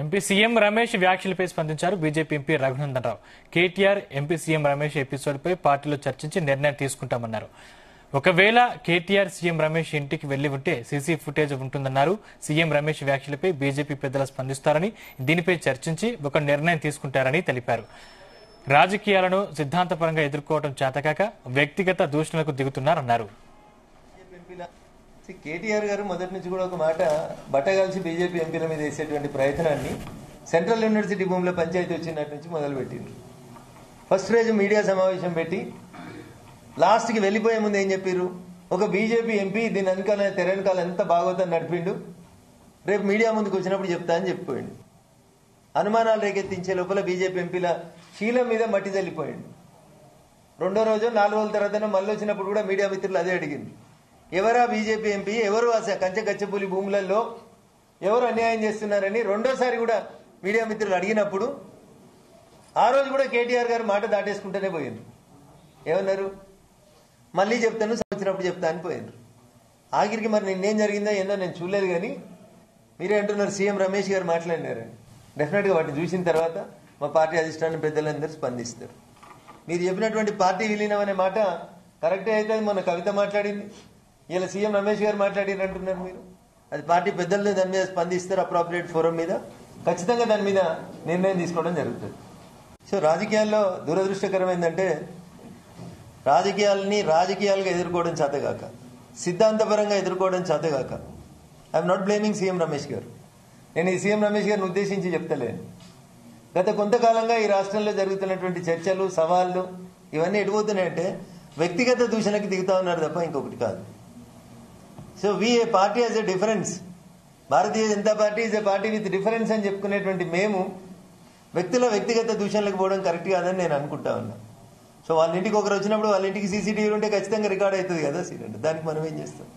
MP CM Ramesh వ్యాఖ్యలపై స్పందించారు BJP MP Raghunandan Rao. KTR MP CM Ramesh ఎపిసోడ్పై పార్టీలో చర్చించి నిర్ణయం తీసుకుంటామన్నారు. ఒకవేళ కేటీఆర్ సీఎం రమేష్ ఇంటికి వెళ్లి ఉంటే సీసీ ఫుటేజ్ ఉంటుందన్నారు. సీఎం రమేష్ వ్యాఖ్యలపై బీజేపీ పెద్దలు స్పందిస్తారని, దీనిపై చర్చించి ఒక నిర్ణయం తీసుకుంటారని తెలిపారు. రాజకీయాలను సిద్ధాంతపరంగా ఎదుర్కోవడం చేతకాక వ్యక్తిగత దూషణలకు దిగుతున్నారన్నారు. కేటీఆర్ గారు మొదటి నుంచి కూడా ఒక మాట బట్టగాల్చి బీజేపీ ఎంపీల మీద వేసేటువంటి ప్రయత్నాన్ని సెంట్రల్ యూనివర్సిటీ భూమిలో పంచాయతీ వచ్చినట్టు నుంచి మొదలుపెట్టింది. ఫస్ట్ రోజు మీడియా సమావేశం పెట్టి లాస్ట్కి వెళ్ళిపోయే ముందు ఏం చెప్పారు, ఒక బీజేపీ ఎంపీ దీని వెనకాల తెర వెనకాల ఎంత బాగోతుందని నడిపిండు, రేపు మీడియా ముందుకు వచ్చినప్పుడు చెప్తా అని చెప్పిపోయిండు. అనుమానాలు రేకెత్తించే లోపల బీజేపీ ఎంపీల శీలం మీద మట్టి చల్లిపోయిండు. రెండో రోజు 4 రోజుల తర్వాత మళ్ళీ వచ్చినప్పుడు కూడా మీడియా మిత్రులు అదే అడిగింది, ఎవరా బీజేపీ ఎంపీ, ఎవరు కంచెకచ్చపూలి భూములలో ఎవరు అన్యాయం చేస్తున్నారని రెండోసారి కూడా మీడియా మిత్రులు అడిగినప్పుడు ఆ రోజు కూడా కేటీఆర్ గారు మాట దాటేసుకుంటూనే పోయింది. ఏమన్నారు, మళ్ళీ చెప్తాను వచ్చినప్పుడు చెప్తా అని పోయినారు. ఆఖరికి మరి నిన్నేం జరిగిందో ఏందో నేను చూడలేదు, కానీ మీరే అంటున్నారు సీఎం రమేష్ గారు మాట్లాడినారని. డెఫినెట్గా వాటిని చూసిన తర్వాత మా పార్టీ అధిష్టానం పెద్దలందరూ స్పందిస్తారు. మీరు చెప్పినటువంటి పార్టీ విలీనం అనే మాట కరెక్టే అయితే మన కవిత మాట్లాడింది, ఇలా సీఎం రమేష్ గారు మాట్లాడినారు అంటున్నారు మీరు. అది పార్టీ పెద్దలు దాని మీద స్పందిస్తారు, అప్రాప్రియేట్ ఫోరం మీద ఖచ్చితంగా దాని మీద నిర్ణయం తీసుకోవడం జరుగుతుంది. సో రాజకీయాల్లో దురదృష్టకరమైందంటే రాజకీయాలుగా ఎదుర్కోవడం చేతగాక, సిద్ధాంతపరంగా ఎదుర్కోవడం చేతగాక. I'm not blaming CM Ramesh garu. నేను ఈ సీఎం రమేష్ గారిని ఉద్దేశించి చెప్తలేను. గత కొంతకాలంగా ఈ రాష్ట్రంలో జరుగుతున్నటువంటి చర్చలు, సవాళ్లు ఇవన్నీ ఎడిపోతున్నాయంటే వ్యక్తిగత దూషణకి దిగుతా ఉన్నారు తప్ప ఇంకొకటి కాదు. So V A party as a difference, Bharatiya Janata party is a party with difference అని చెప్పుకునేటువంటి మేము వ్యక్తుల వ్యక్తిగత దూషణలకు పోవడం కరెక్ట్ కాదని నేను అనుకుంటా ఉన్నా. సో వాళ్ళ ఇంటికి ఒకరు వచ్చినప్పుడు వాళ్ళ ఇంటికి సీసీటీవీ ఉంటే ఖచ్చితంగా రికార్డ్ అవుతుంది కదా సీరియల్, దానికి మనం ఏం చేస్తాం.